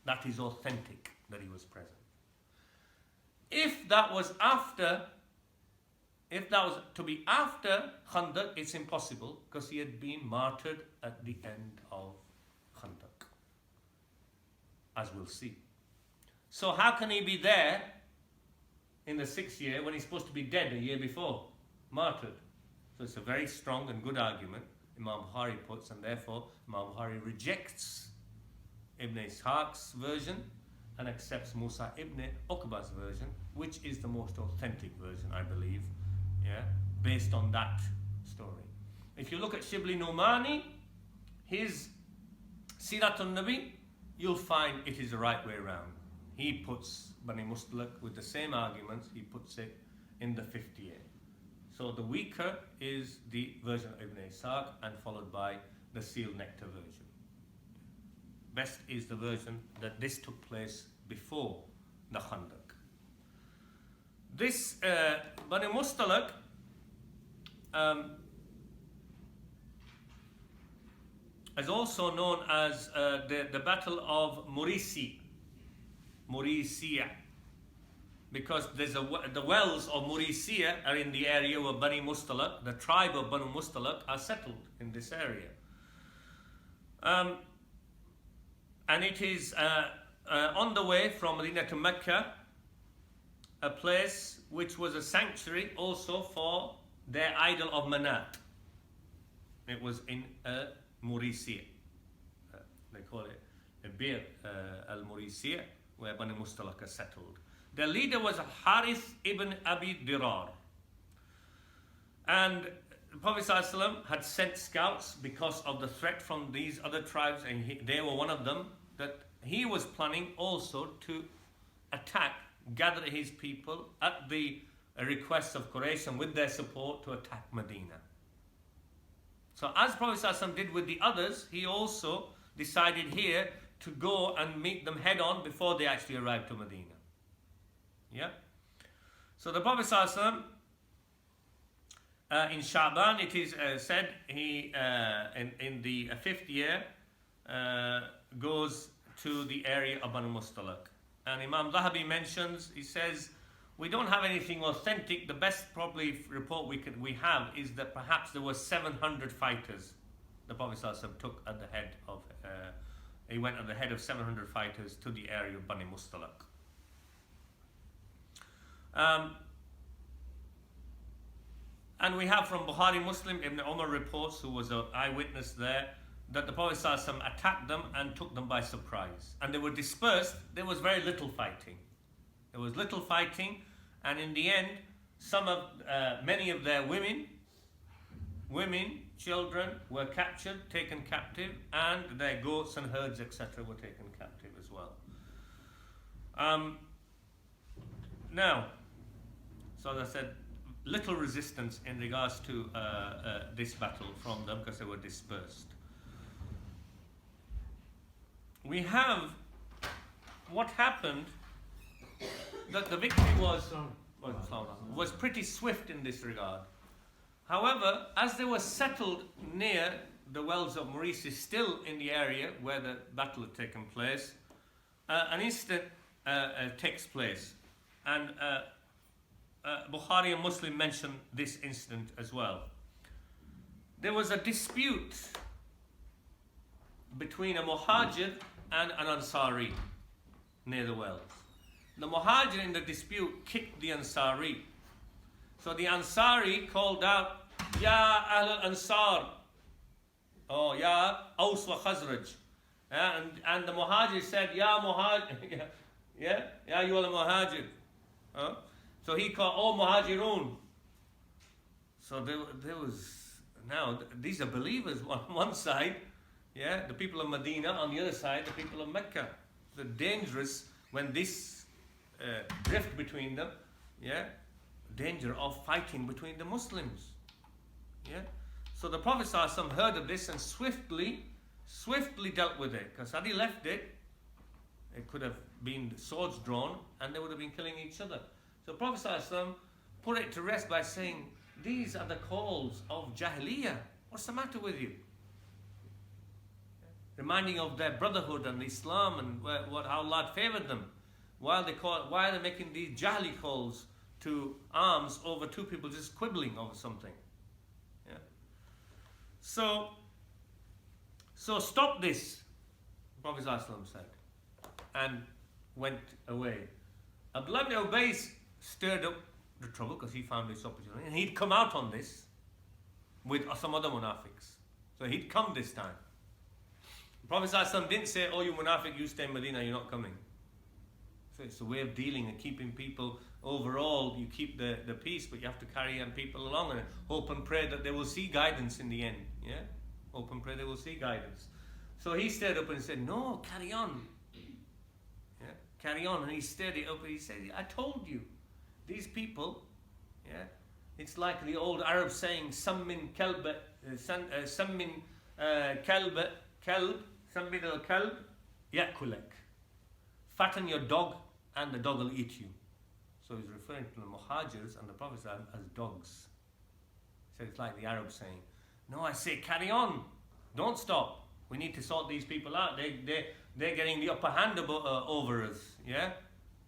That is authentic, that he was present. If that was to be after Khandaq, it's impossible, because he had been martyred at the end of Khandaq, as we'll see. So how can he be there in the 6th year when he's supposed to be dead a year before, martyred? So it's a very strong and good argument, Imam Bukhari puts, and therefore Imam Bukhari rejects Ibn Ishaq's version and accepts Musa ibn Uqba's version, which is the most authentic version, I believe, yeah, based on that story. If you look at Shibli Numani, his Siratul Nabi, you'll find it is the right way around. He puts Bani Mustalaq with the same arguments, he puts it in the 50th. So the weaker is the version of Ibn Ishaq and followed by the sealed nectar version. Best is the version that this took place before the Khandaq. This Bani Mustalaq is also known as the Battle of Murisiya, because there's the wells of Murisiya are in the area where Bani Mustalaq, the tribe of Banu Mustalaq, are settled in this area. And it is on the way from Medina to Mecca, a place which was a sanctuary also for their idol of Manat. It was in Murisiya. They call it Bir al-Murisiya, where Bani Mustalaq are settled. Their leader was Harith ibn Abi Dirar. And the Prophet ﷺ had sent scouts because of the threat from these other tribes, and they were one of them, that he was planning also to attack, gather his people at the request of Quraysh and with their support to attack Medina. So as Prophet ﷺ did with the others, he also decided here to go and meet them head on before they actually arrived to Medina. Yeah. So the Prophet ﷺ, in Sha'ban, it is said he in the 5th year goes to the area of Banu Mustalaq. And Imam Zahabi mentions, he says, we don't have anything authentic. The best probably report we have is that perhaps there were 700 fighters. The Prophet ﷺ took at the head of, he went at the head of 700 fighters to the area of Bani Mustalaq. And we have from Bukhari Muslim, Ibn Umar reports, who was an eyewitness there, that the Prophet ﷺ attacked them and took them by surprise. And they were dispersed. There was very little fighting. There was little fighting, and in the end, many of their women, children were captured, taken captive, and their goats and herds, etc., were taken captive as well. Now, so as I said, little resistance in regards to this battle from them because they were dispersed. We have what happened, that the victory was pretty swift in this regard. However, as they were settled near the wells of Murisi, still in the area where the battle had taken place, an incident takes place. And Bukhari and Muslim mention this incident as well. There was a dispute between a Muhajir and an Ansari near the wells. The Muhajir in the dispute kicked the Ansari. So the Ansari called out, Ya Ahl al-Ansar, or Ya Aws wa Khazraj. And the Muhajir said, Ya Muhajir, Ya Ayyuhal Muhajir. So he called, Oh Muhajirun. So there was, now these are believers on one side, yeah, the people of Medina, on the other side, the people of Mecca. So dangerous when this rift between them, yeah, danger of fighting between the Muslims. Yeah. So the Prophet ﷺ heard of this and swiftly dealt with it. Because had he left it, it could have been swords drawn and they would have been killing each other. So the Prophet ﷺ put it to rest by saying, these are the calls of Jahiliyyah. What's the matter with you? Reminding of their brotherhood and Islam and how Allah favored them. Why are they making these Jahili calls to arms over two people just quibbling over something? Yeah. So stop this, Prophet ﷺ said, and went away. Abdullah ibn Ubay stirred up the trouble because he found this opportunity, and he'd come out on this with some other munafiqs. So he'd come this time. The Prophet ﷺ didn't say, oh, you munafiq, you stay in Medina, you're not coming. So it's a way of dealing and keeping people overall you keep the peace, but you have to carry on people along and hope and pray that they will see guidance in the end. Yeah, hope and pray they will see guidance. So he stood up and said, no, carry on. Yeah, carry on. And he stood it up and he said, I told you, these people, yeah, it's like the old Arab saying, Sammin kalb, Sammin kalb, Sammin al kalb, yakulek. Fatten your dog and the dog will eat you. So he's referring to the Muhajirs and the Prophet as dogs. So it's like the Arab saying, no, I say carry on, don't stop. We need to sort these people out. They're getting the upper hand over us. Yeah,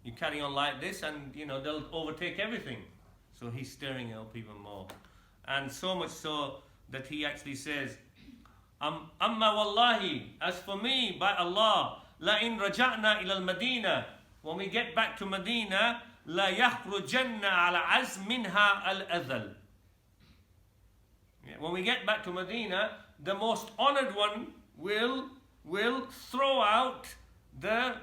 you carry on like this, and you know they'll overtake everything. So he's stirring it up even more, and so much so that he actually says, Amma wallahi, as for me, by Allah, la in raja'na ila al-Madina, when we get back to Medina, la yakhrujanna ala az minha al-adhal. When we get back to Medina, the most honored one will throw out the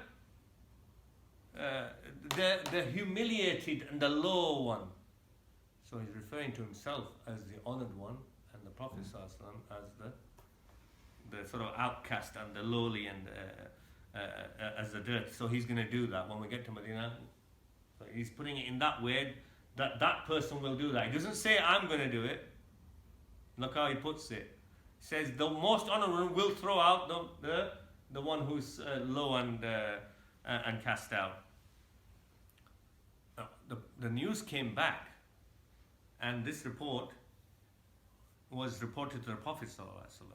humiliated and the low one. So he's referring to himself as the honored one, and the Prophet ﷺ as the sort of outcast and the lowly and as the dirt. So he's going to do that when we get to Medina. So he's putting it in that way that that person will do that. He doesn't say I'm going to do it. Look how he puts it. He says the most honored one will throw out the one who's low and cast out. Now, the news came back, and this report was reported to the Prophet ﷺ.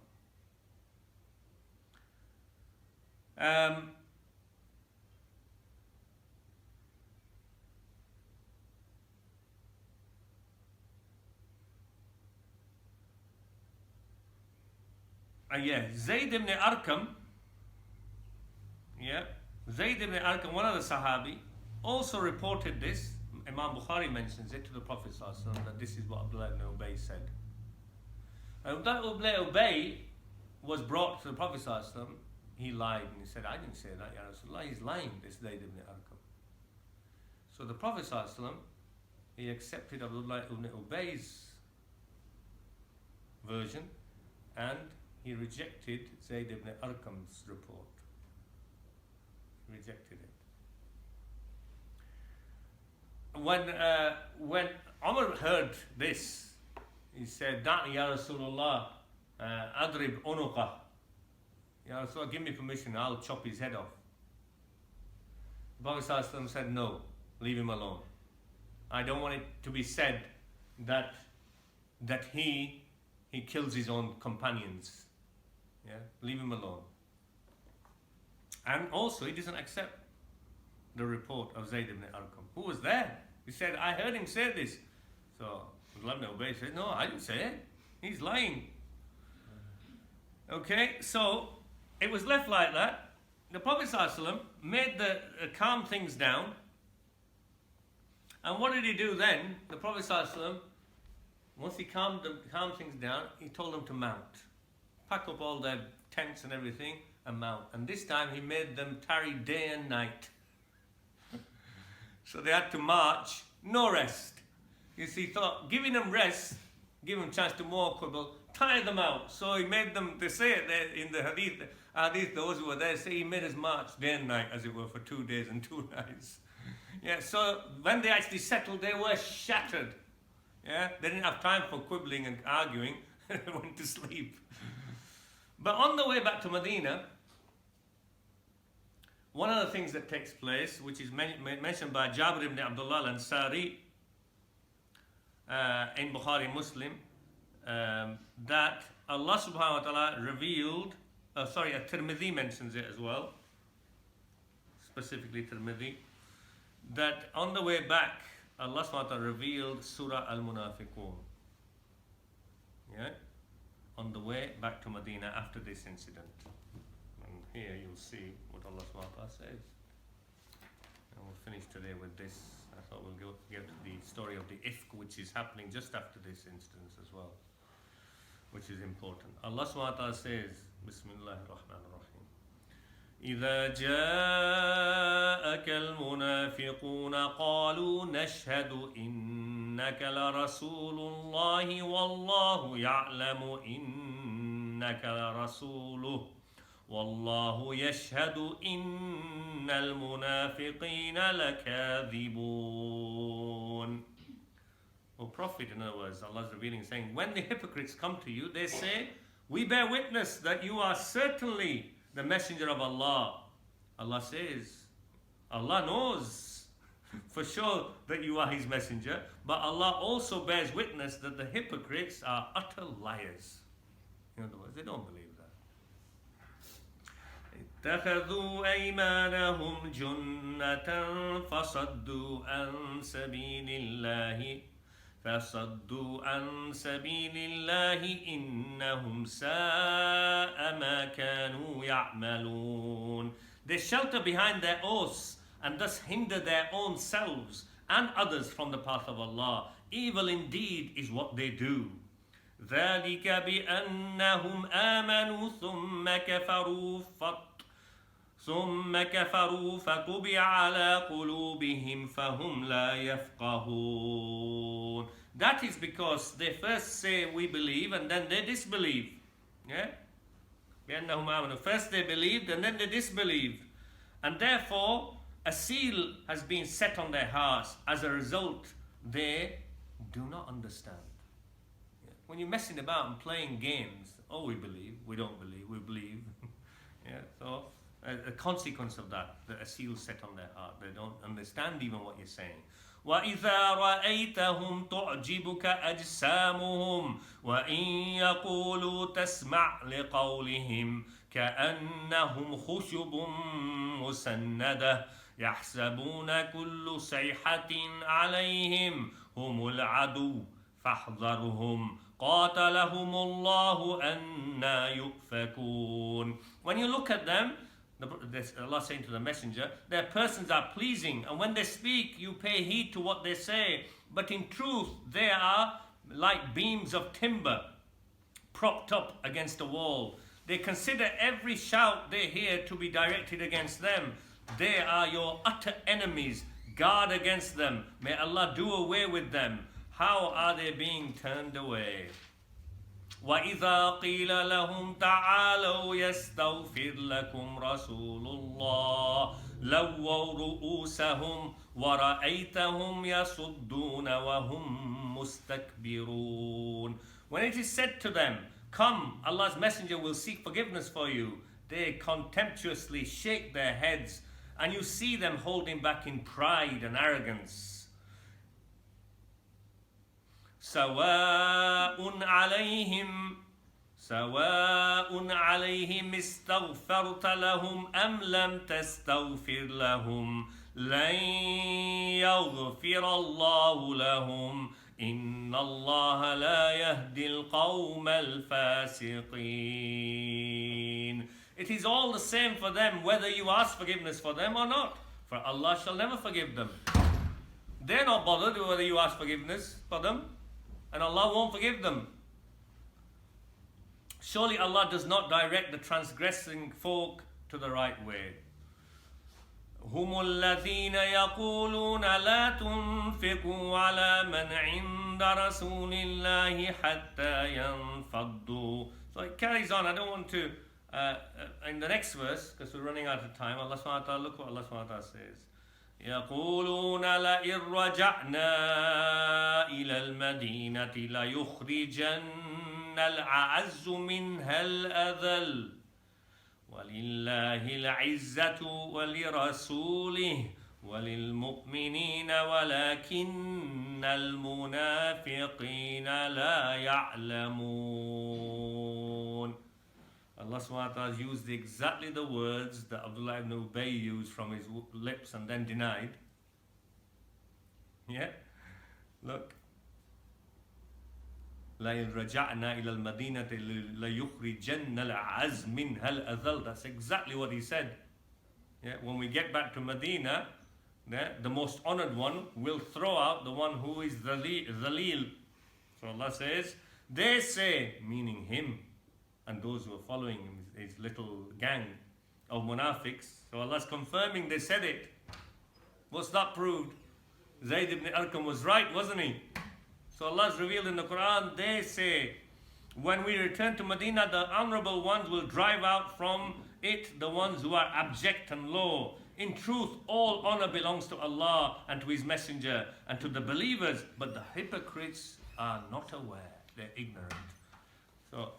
Zayd ibn Arqam, Zayd ibn Arqam, one of the Sahabi, also reported this. Imam Bukhari mentions it to the Prophet ﷺ, that this is what Abdullah ibn Ubay said. And Abdullah Ubay was brought to the Prophet ﷺ. He lied and he said, I didn't say that, Ya Rasulullah. He's lying, this Zayd ibn Arqam. So the Prophet ﷺ, he accepted Abdullah ibn Ubay's version, and he rejected Zayd ibn Arqam's report. He rejected it. When Umar heard this, he said, Da'ni ya Rasulullah, adrib unuqah. Ya Rasulullah, give me permission, I'll chop his head off. The Prophet ﷺ said, no, leave him alone. I don't want it to be said that he kills his own companions. Yeah, leave him alone. And also, he doesn't accept the report of Zayd ibn Arqam. Who was there? He said, I heard him say this. So Abdullah ibn Ubay said, no, I didn't say it. He's lying. Okay, so it was left like that. The Prophet ﷺ made the calm things down. And what did he do then? The Prophet ﷺ, once he calmed things down, he told them to mount. Pack up all their tents and everything and mount. And this time he made them tarry day and night. So they had to march, no rest. You see, he thought, giving them rest, give them a chance to more quibble, tire them out. So he made them, they say it there in the hadith, those who were there say he made us march day and night, as it were, for 2 days and 2 nights. Yeah, so when they actually settled, they were shattered. Yeah, they didn't have time for quibbling and arguing. They went to sleep. But on the way back to Medina, one of the things that takes place, which is mentioned by Jabir ibn Abdullah al-Ansari in Bukhari Muslim, that Allah subhanahu wa ta'ala revealed, Tirmidhi mentions it as well, specifically Tirmidhi, that on the way back, Allah subhanahu wa ta'ala revealed Surah Al-Munafiqun. Yeah? On the way back to Medina after this incident. And here you'll see what Allah subhanahu wa ta'ala says. And we'll finish today with this. I thought we'll get to the story of the ifk, which is happening just after this instance as well, which is important. Allah subhanahu wa ta'ala says, Bismillahir Rahmanir Rahim. إذا جاءك المنافقون قالوا نشهد إنك لرسول الله والله يعلم إنك لرسوله والله يشهد إن المنافقين لكاذبون. O Prophet, in other words, Allah is revealing, saying, when the hypocrites come to you, they say, we bear witness that you are certainly the messenger of Allah. Allah says, Allah knows for sure that you are His messenger, but Allah also bears witness that the hypocrites are utter liars. In other words, they don't believe that. اتخذوا أيمانهم جنة فصدوا عن سبيل الله إنهم ساء ما كانوا يعملون. They shelter behind their oaths and thus hinder their own selves and others from the path of Allah. Evil indeed is what they do. ذلك بأنهم آمنوا ثم كفروا فطبع على قلوبهم فهم لا يفقهون. That is because they first say we believe and then they disbelieve. Yeah? بأنهم آمنوا. First they believed and then they disbelieved. And therefore a seal has been set on their hearts. As a result, they do not understand. Yeah? When you're messing about and playing games, oh, we believe, we don't believe, we believe. Yeah, so a consequence of that a seal set on their heart. They don't understand even what you're saying. وَإِذَا رَأَيْتَهُمْ تُعْجِبُكَ أَجْسَامُهُمْ وَإِنْ يَقُولُوا تَسْمَعْ لِقَوْلِهِمْ كَأَنَّهُمْ خُشُبٌ مُسَنَّدَةٌ يَحْسَبُونَ كُلُّ صَيْحَةٍ عَلَيْهِمْ هُمُ الْعَدُوُّ فَاحْذَرْهُمْ قَاتَلَهُمُ اللَّهُ أَنَّى يُؤْفَكُونَ. When you look at them, Allah saying to the messenger, their persons are pleasing, and when they speak, you pay heed to what they say. But in truth, they are like beams of timber propped up against a wall. They consider every shout they hear to be directed against them. They are your utter enemies. Guard against them. May Allah do away with them. How are they being turned away? وَإِذَا قِيلَ لَهُمْ تَعَالَوْا يَسْتَغْفِرْ لَكُمْ رَسُولُ اللَّهِ لَوَّوْا رُؤُوسَهُمْ وَرَأَيْتَهُمْ يَصُدُّونَ وَهُمْ مُسْتَكْبِرُونَ. When it is said to them, come, Allah's messenger will seek forgiveness for you, they contemptuously shake their heads, and you see them holding back in pride and arrogance. سواء عليهم استغفرت لهم أم لم تستغفر لهم لن يغفر الله لهم إن الله لا يهدي القوم الفاسقين. It is all the same for them whether you ask forgiveness for them or not, for Allah shall never forgive them. They're not bothered whether you ask forgiveness for them, and Allah won't forgive them. Surely Allah does not direct the transgressing folk to the right way. هم الذين يقولون لا تنفقوا على من عند رسول الله حتى ينفضوا. So it carries on. I don't want to, in the next verse, because we're running out of time, Allah subhanahu wa ta'ala, look what Allah subhanahu wa ta'ala says. يقولون لئن رجعنا إلى المدينة ليخرجن الأعز منها الأذل ولله العزة ولرسوله وللمؤمنين ولكن المنافقين لا يعلمون. Allah subhanahu wa ta'ala used exactly the words that Abdullah ibn Ubay used from his lips and then denied. Yeah? Look. لَإِنْ رَجَعْنَا إِلَى الْمَدِينَةِ لَيُخْرِجَنَّ الْأَعَزْ مِنْهَا الْأَذَلَّ. That's exactly what he said. Yeah? When we get back to Medina, the most honored one will throw out the one who is Dhalil. So Allah says, they say, meaning him, and those who are following him, his little gang of munafiqs. So Allah's confirming they said it. What's that proved? Zayd ibn Arqam was right, wasn't he? So Allah's revealed in the Quran, they say, when we return to Medina, the honorable ones will drive out from it the ones who are abject and low. In truth, all honor belongs to Allah and to His Messenger and to the believers, but the hypocrites are not aware. They're ignorant. So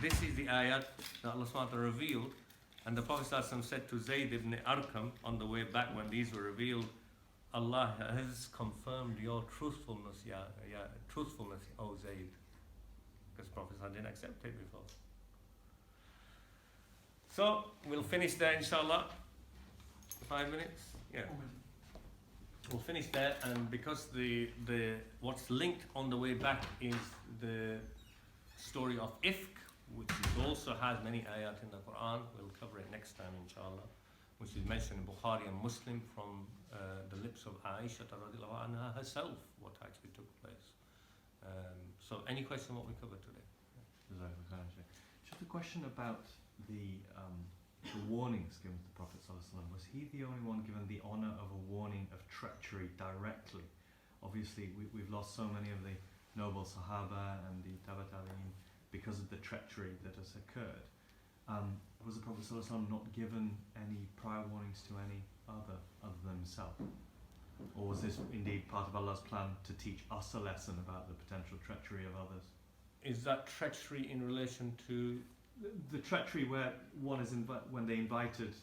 this is the ayat that Allah SWT revealed, and the Prophet ﷺ said to Zayd ibn Arqam on the way back when these were revealed, Allah has confirmed your truthfulness, truthfulness, O Zayd. Because Prophet ﷺ didn't accept it before. So we'll finish there, inshallah. 5 minutes? Yeah. We'll finish there, and because the what's linked on the way back is the story of Ifk, which also has many ayat in the Quran. We'll cover it next time, inshallah, which is mentioned in Bukhari and Muslim from the lips of Aisha radiallahu anha herself, what actually took place. So any question what we covered today? Just a question about the warnings given to the Prophet ﷺ. Was he the only one given the honour of a warning of treachery directly? Obviously, we've lost so many of the noble Sahaba and the Tabi'in because of the treachery that has occurred. Was the Prophet ﷺ not given any prior warnings to any other than himself? Or was this indeed part of Allah's plan to teach us a lesson about the potential treachery of others? Is that treachery in relation to the treachery where one is when they invited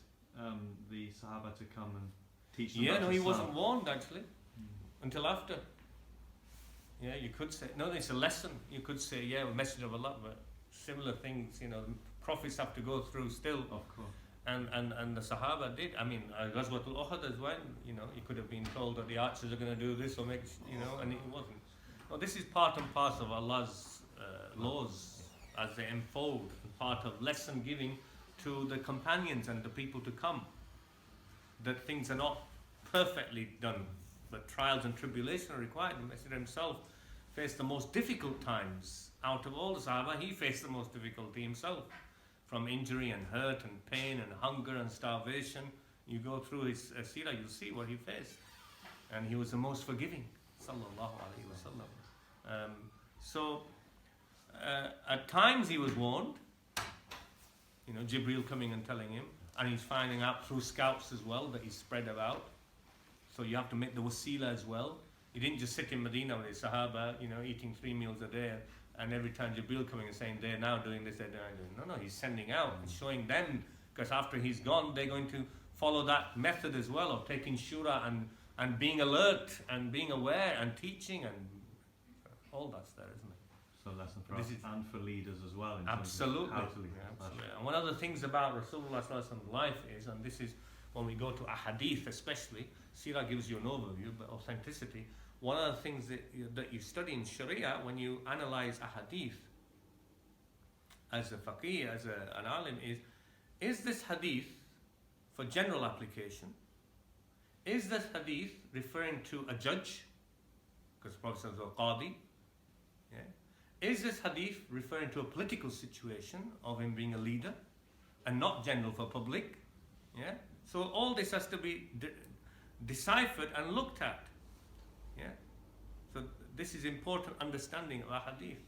the Sahaba to come and teach them? Yeah, about no, he Islam? wasn't warned actually until after. Yeah, you could say no, it's a lesson. You could say a message of Allah, but similar things, the prophets have to go through still. Of course. And the Sahaba did. I mean, Ghazwa of Uhud as well. He could have been told that the archers are going to do this or make, and it wasn't. No, this is part and parcel of Allah's laws as they unfold, and part of lesson giving to the companions and the people to come. That things are not perfectly done, but trials and tribulation are required. The Messenger himself faced the most difficult times. Out of all the Sahaba, he faced the most difficulty himself. From injury and hurt and pain and hunger and starvation. You go through his seerah, you'll see what he faced. And he was the most forgiving. Sallallahu alayhi wa sallam. So, at times he was warned. Jibreel coming and telling him. And he's finding out through scouts as well that he's spread about. So you have to make the wasila as well. He didn't just sit in Medina with his Sahaba, eating 3 meals a day. And every time Jibreel coming and saying, they're now doing this, they're doing. No, he's sending out and showing them, because after he's gone, they're going to follow that method as well of taking shura and being alert and being aware and teaching, and all that's there, isn't it? So lesson for us and for leaders as well. In Absolutely. Terms of how to lead. Absolutely. And one of the things about Rasulullah's life is, and this is when we go to a hadith especially, seerah gives you an overview, but authenticity, one of the things that you study in Sharia when you analyze a hadith as a faqih, as an alim, is this hadith for general application? Is this hadith referring to a judge? Because the Prophet says, qadi. Yeah. Is this hadith referring to a political situation of him being a leader and not general for public? Yeah. So all this has to be deciphered and looked at. Yeah. So this is important understanding of a hadith.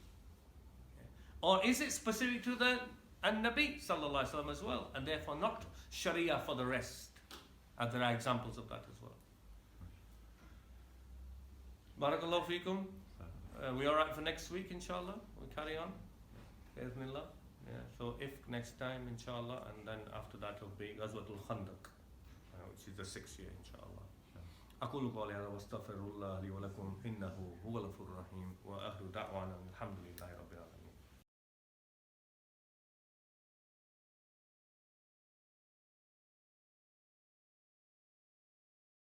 Yeah. Or is it specific to the Nabi sallallahu alaihi wasallam as well, and therefore not Sharia for the rest? And there are examples of that as well. Barakallahu feekum. We all right for next week, inshallah? We carry on. Bismillah. Yeah. So if next time, inshallah, and then after that will be Ghazwatul Khandaq, which is the 6th year, inshallah. أقول قولي هذا واستغفر الله لي ولكم إنه هو الغفور الرحيم وآخر دعوانا الحمد لله رب العالمين.